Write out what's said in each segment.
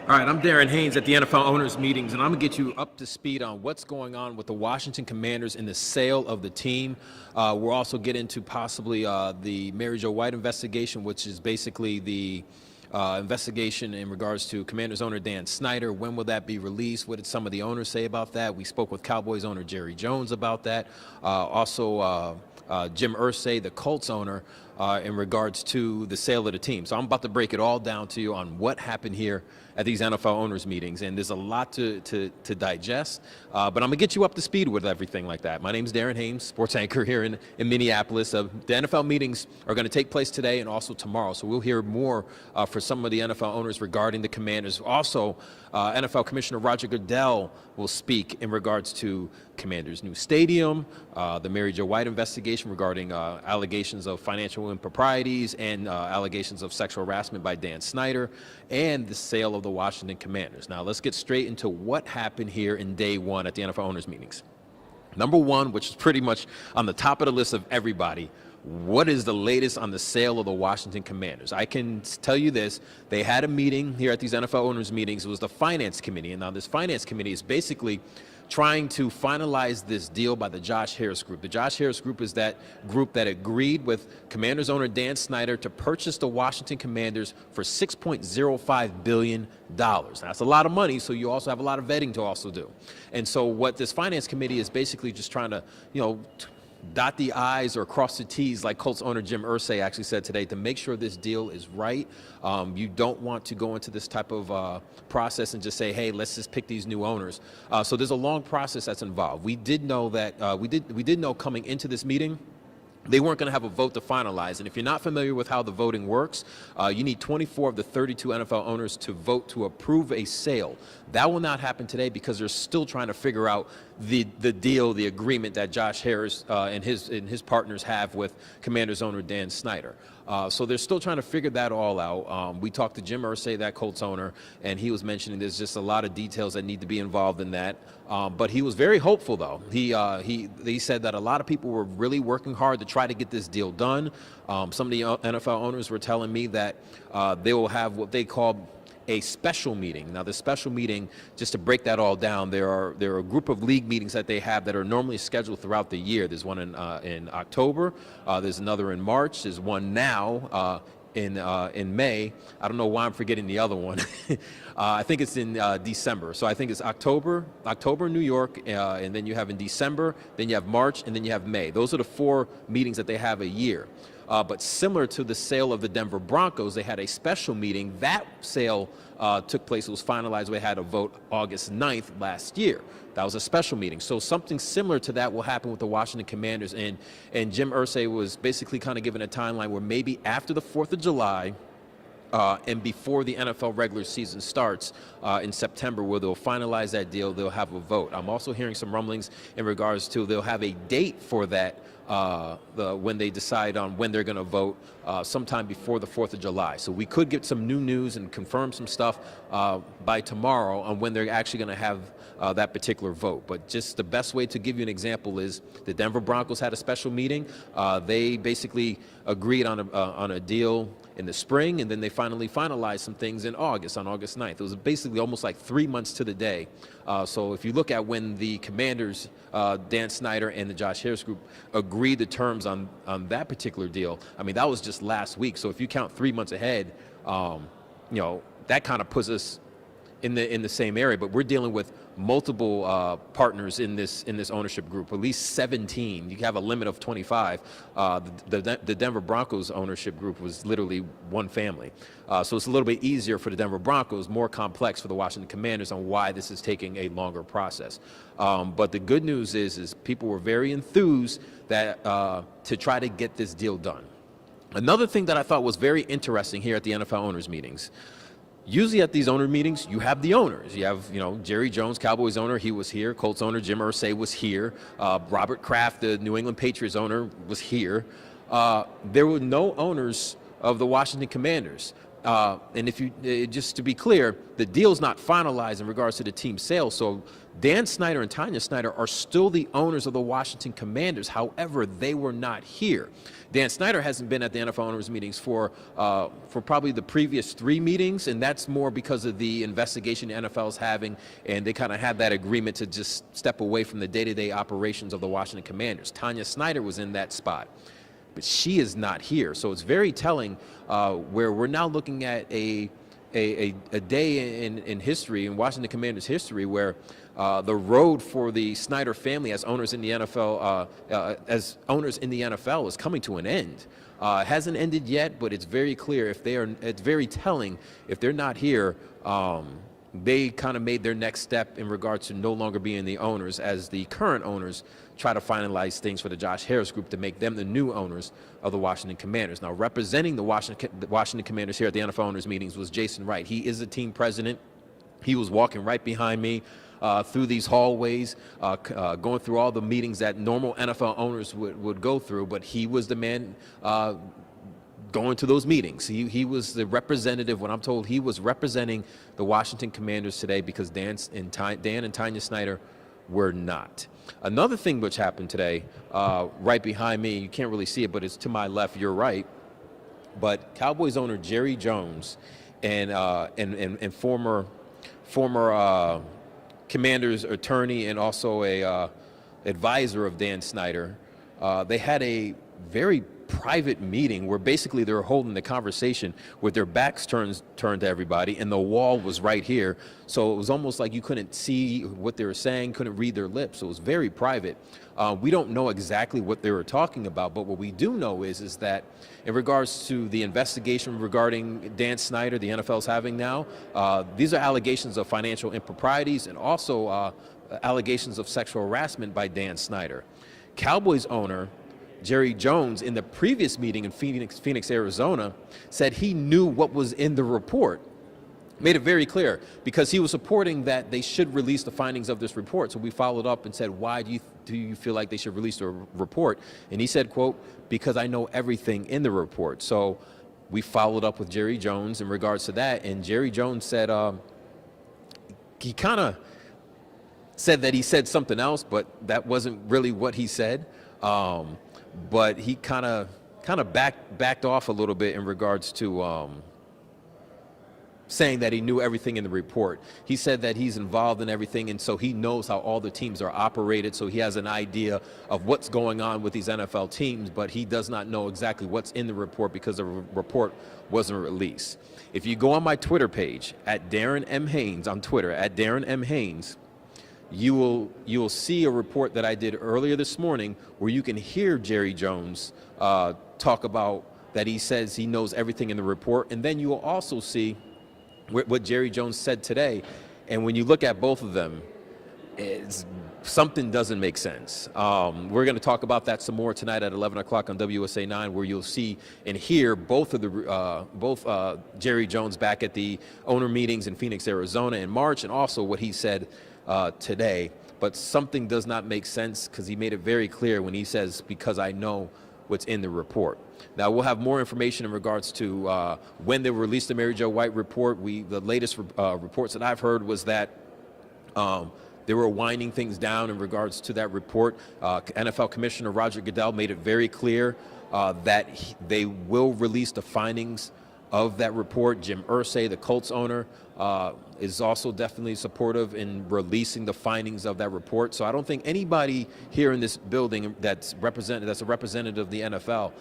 All right, I'm Darren Haynes at the NFL Owners Meetings, and I'm going to get you up to speed on what's going on with the Washington Commanders in the sale of the team. We'll also get into possibly the Mary Jo White investigation, which is basically the investigation in regards to Commanders owner Dan Snyder. When will that be released? What did some of the owners say about that? We spoke with Cowboys owner Jerry Jones about that. Also, Jim Irsay, the Colts owner, in regards to the sale of the team. So I'm about to break it all down to you on what happened here at these NFL owners meetings, and there's a lot to digest, but I'm going to get you up to speed with everything like that. My name's Darren Haynes, sports anchor here in Minneapolis. The NFL meetings are going to take place today and also tomorrow, so we'll hear more for some of the NFL owners regarding the Commanders. Also, NFL Commissioner Roger Goodell will speak in regards to Commanders' new stadium, the Mary Jo White investigation regarding allegations of financial improprieties and allegations of sexual harassment by Dan Snyder, and the sale of the Washington Commanders. Now, let's get straight into what happened here in day one at the NFL owners meetings. Number one, which is pretty much on the top of the list of everybody, what is the latest on the sale of the Washington Commanders? I can tell you this, they had a meeting here at these NFL owners meetings. It was the finance committee, and now this finance committee is basically trying to finalize this deal by the Josh Harris Group. The Josh Harris Group is that group that agreed with Commanders owner Dan Snyder to purchase the Washington Commanders for $6.05 billion. Now, that's a lot of money, so you also have a lot of vetting to also do. And so what this finance committee is basically just trying to, dot the I's or cross the T's, like Colts owner Jim Irsay actually said today, to make sure this deal is right. You don't want to go into this type of process and just say, hey, let's just pick these new owners. So there's a long process that's involved. We did know that, we did know coming into this meeting, they weren't going to have a vote to finalize. And if you're not familiar with how the voting works, you need 24 of the 32 NFL owners to vote to approve a sale. That will not happen today because they're still trying to figure out the deal, the agreement that Josh Harris and his partners have with Commanders owner Dan Snyder. So they're still trying to figure that all out. We talked to Jim Irsay, that Colts owner, and he was mentioning there's just a lot of details that need to be involved in that. But he was very hopeful, though. He said that a lot of people were really working hard to try to get this deal done. Some of the NFL owners were telling me that they will have what they call a special meeting. Now, the special meeting, just to break that all down, there are a group of league meetings that they have that are normally scheduled throughout the year. There's one in October. There's another in March. There's one now in May. I don't know why I'm forgetting the other one. I think it's in December. So I think it's October in New York, and then you have in December, then you have March, and then you have May. Those are the 4 meetings that they have a year. But similar to the sale of the Denver Broncos, they had a special meeting. That sale took place, it was finalized. We had a vote August 9th last year. That was a special meeting. So something similar to that will happen with the Washington Commanders. And Jim Irsay was basically kind of given a timeline where maybe after the 4th of July, and before the NFL regular season starts in September, where they'll finalize that deal, they'll have a vote. I'm also hearing some rumblings in regards to they'll have a date for that when they decide on when they're going to vote sometime before the 4th of July. So we could get some new news and confirm some stuff by tomorrow on when they're actually going to have that particular vote. But just the best way to give you an example is the Denver Broncos had a special meeting. They basically agreed on a deal in the spring, and then they finally finalized some things in August, on August 9th. It was basically almost like 3 months to the day. So if you look at when the Commanders, Dan Snyder and the Josh Harris Group agreed the terms on that particular deal, I mean, that was just last week. So if you count 3 months ahead, that kind of puts us in the same area. But we're dealing with multiple partners in this ownership group, at least 17. You have a limit of 25. The Denver Broncos ownership group was literally one family. So it's a little bit easier for the Denver Broncos, more complex for the Washington Commanders on why this is taking a longer process. But the good news is people were very enthused that to try to get this deal done. Another thing that I thought was very interesting here at the NFL owners meetings, usually at these owner meetings, you have the owners. You have, Jerry Jones, Cowboys owner, he was here. Colts owner Jim Irsay was here. Robert Kraft, the New England Patriots owner, was here. There were no owners of the Washington Commanders. And if you, just to be clear, the deal's not finalized in regards to the team sale. So Dan Snyder and Tanya Snyder are still the owners of the Washington Commanders. However, they were not here. Dan Snyder hasn't been at the NFL owners meetings for probably the previous 3 meetings, and that's more because of the investigation the NFL is having, and they kind of had that agreement to just step away from the day-to-day operations of the Washington Commanders. Tanya Snyder was in that spot, but she is not here. So it's very telling where we're now looking at a day in history, in Washington Commanders history, where the road for the Snyder family as owners in the NFL, is coming to an end. It hasn't ended yet, but it's very clear it's very telling if they're not here. They kind of made their next step in regards to no longer being the owners, as the current owners try to finalize things for the Josh Harris group to make them the new owners of the Washington Commanders. Now, representing the Washington Commanders here at the NFL owners meetings was Jason Wright. He is the team president. He was walking right behind me through these hallways, going through all the meetings that normal NFL owners would go through, but he was the man going to those meetings. He was the representative. When I'm told, he was representing the Washington Commanders today, because Dan and Tanya Snyder were not. Another thing which happened today, right behind me, you can't really see it, but it's to my left, you're right, but Cowboys owner Jerry Jones and former Commanders attorney and also a advisor of Dan Snyder, they had a very private meeting where basically they were holding the conversation with their backs turned to everybody, and the wall was right here. So it was almost like you couldn't see what they were saying, couldn't read their lips. So it was very private. We don't know exactly what they were talking about, but what we do know is that in regards to the investigation regarding Dan Snyder, the NFL's having now, these are allegations of financial improprieties and also allegations of sexual harassment by Dan Snyder. Cowboys owner Jerry Jones, in the previous meeting in Phoenix, Arizona, said he knew what was in the report. Made it very clear, because he was supporting that they should release the findings of this report. So we followed up and said, why do you feel like they should release the report? And he said, quote, because I know everything in the report. So we followed up with Jerry Jones in regards to that, and Jerry Jones said he kind of said that he said something else, but that wasn't really what he said. But he kind of backed off a little bit in regards to saying that he knew everything in the report. He said that he's involved in everything, and so he knows how all the teams are operated, so he has an idea of what's going on with these NFL teams, but he does not know exactly what's in the report because the report wasn't released. If you go on my Twitter page, at Darren M. Haynes on Twitter, at Darren M. Haynes, you will see a report that I did earlier this morning where you can hear Jerry Jones talk about that he says he knows everything in the report, and then you will also see what Jerry Jones said today. And when you look at both of them, something doesn't make sense. We're going to talk about that some more tonight at 11 o'clock on WSA 9, where you'll see and hear both Jerry Jones back at the owner meetings in Phoenix, Arizona in March, and also what he said today. But something does not make sense, because he made it very clear when he says, because I know what's in the report. Now, we'll have more information in regards to when they released the Mary Jo White report. The latest reports that I've heard was that they were winding things down in regards to that report. NFL Commissioner Roger Goodell made it very clear that they will release the findings of that report. Jim Irsay, the Colts owner, is also definitely supportive in releasing the findings of that report. So I don't think anybody here in this building that's a representative of the NFL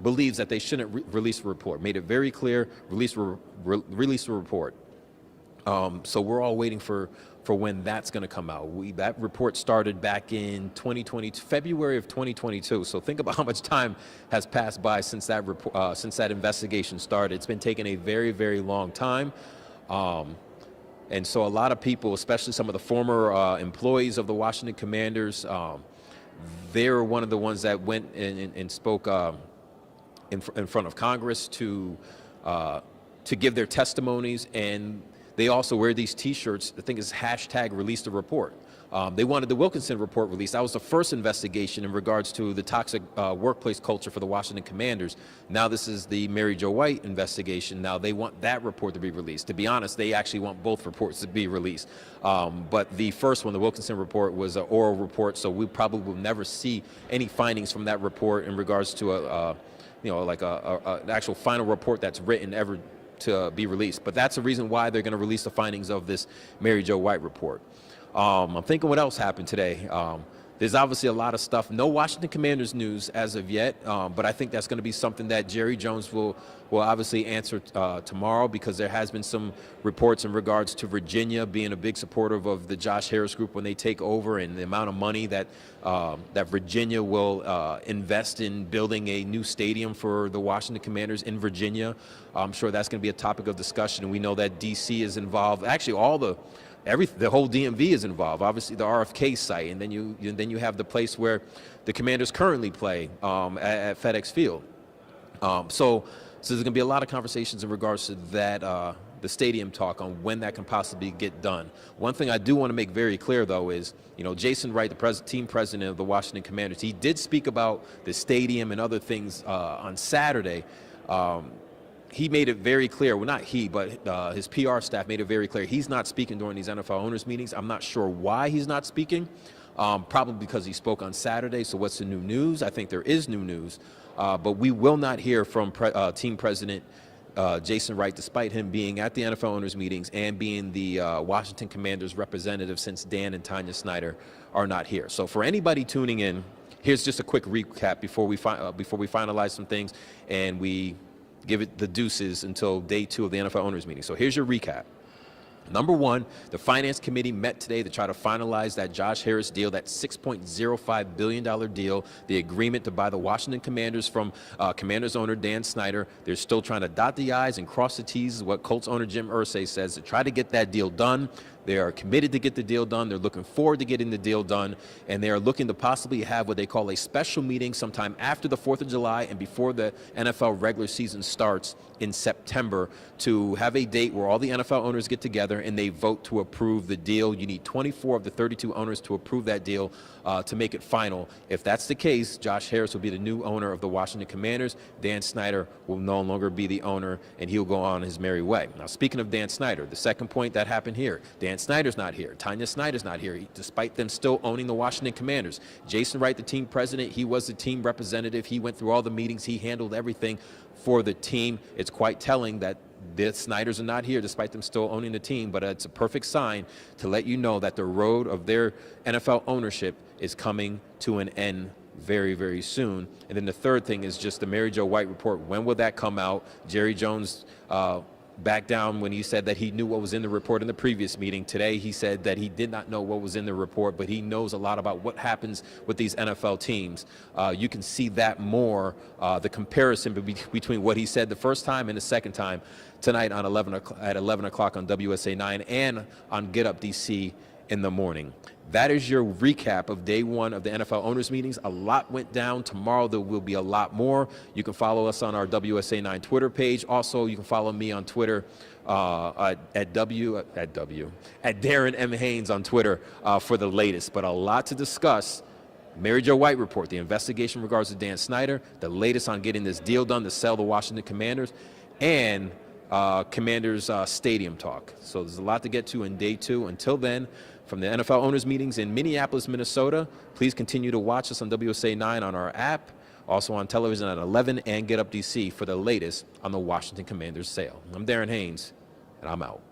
believes that they shouldn't release a report. Made it very clear, release the report. So we're all waiting for when that's going to come out. That report started back in February of 2022. So think about how much time has passed by since that investigation started. It's been taking a very, very long time. And so a lot of people, especially some of the former employees of the Washington Commanders, they were one of the ones that went and spoke in front of Congress to give their testimonies, and they also wear these T-shirts. I think it's #release the report. They wanted the Wilkinson report released. That was the first investigation in regards to the toxic workplace culture for the Washington Commanders. Now this is the Mary Jo White investigation. Now they want that report to be released. To be honest, they actually want both reports to be released. But the first one, the Wilkinson report, was an oral report, so we probably will never see any findings from that report in regards to an actual final report that's written ever to be released. But that's the reason why they're going to release the findings of this Mary Jo White report. I'm thinking what else happened today. There's obviously a lot of stuff. No Washington Commanders news as of yet, but I think that's going to be something that Jerry Jones will obviously answer tomorrow, because there has been some reports in regards to Virginia being a big supporter of the Josh Harris group when they take over, and the amount of money that that Virginia will invest in building a new stadium for the Washington Commanders in Virginia. I'm sure that's going to be a topic of discussion, and we know that D.C. is involved. Actually, the whole DMV is involved. Obviously, the RFK site, and then you have the place where the Commanders currently play at FedEx Field. So there's going to be a lot of conversations in regards to that, the stadium talk, on when that can possibly get done. One thing I do want to make very clear, though, is Jason Wright, the team president of the Washington Commanders, he did speak about the stadium and other things on Saturday. He made it very clear, well, not he, but his PR staff made it very clear he's not speaking during these NFL owners meetings. I'm not sure why he's not speaking, probably because he spoke on Saturday. So what's the new news? I think there is new news, but we will not hear from team president Jason Wright, despite him being at the NFL owners meetings and being the Washington Commanders representative, since Dan and Tanya Snyder are not here. So for anybody tuning in, here's just a quick recap before we finalize some things and we give it the deuces until day 2 of the NFL owners meeting. So here's your recap. Number one, the Finance Committee met today to try to finalize that Josh Harris deal, that $6.05 billion deal, the agreement to buy the Washington Commanders from Commanders owner Dan Snyder. They're still trying to dot the I's and cross the T's, is what Colts owner Jim Irsay says, to try to get that deal done. They are committed to get the deal done. They're looking forward to getting the deal done, and they are looking to possibly have what they call a special meeting sometime after the 4th of July and before the NFL regular season starts in September, to have a date where all the NFL owners get together and they vote to approve the deal. You need 24 of the 32 owners to approve that deal to make it final. If that's the case, Josh Harris will be the new owner of the Washington Commanders. Dan Snyder will no longer be the owner, and he'll go on his merry way. Now, speaking of Dan Snyder, the second point that happened here, Dan Snyder's not here. Tanya Snyder's not here, despite them still owning the Washington Commanders. Jason Wright, the team president, he was the team representative. He went through all the meetings. He handled everything for the team. It's quite telling that the Snyders are not here, despite them still owning the team, but it's a perfect sign to let you know that the road of their NFL ownership is coming to an end very, very soon. And then the third thing is just the Mary Jo White report. When will that come out? Jerry Jones back down when he said that he knew what was in the report in the previous meeting. Today he said that he did not know what was in the report, but he knows a lot about what happens with these NFL teams. You can see that more, the comparison between what he said the first time and the second time tonight on at 11 o'clock on WSA 9 and on Get Up DC in the morning. That is your recap of day 1 of the NFL owners meetings. A lot went down. Tomorrow there will be a lot more. You can follow us on our WSA 9 Twitter page. Also, you can follow me on Twitter at Darren M. Haynes on Twitter for the latest. But a lot to discuss. Mary Jo White report, the investigation in regards to Dan Snyder, the latest on getting this deal done to sell the Washington Commanders, and Commanders stadium talk. So there's a lot to get to in day 2. Until then, from the NFL owners meetings in Minneapolis, Minnesota, please continue to watch us on WSA 9 on our app, also on television at 11, and Get Up DC for the latest on the Washington Commanders sale. I'm Darren Haynes, and I'm out.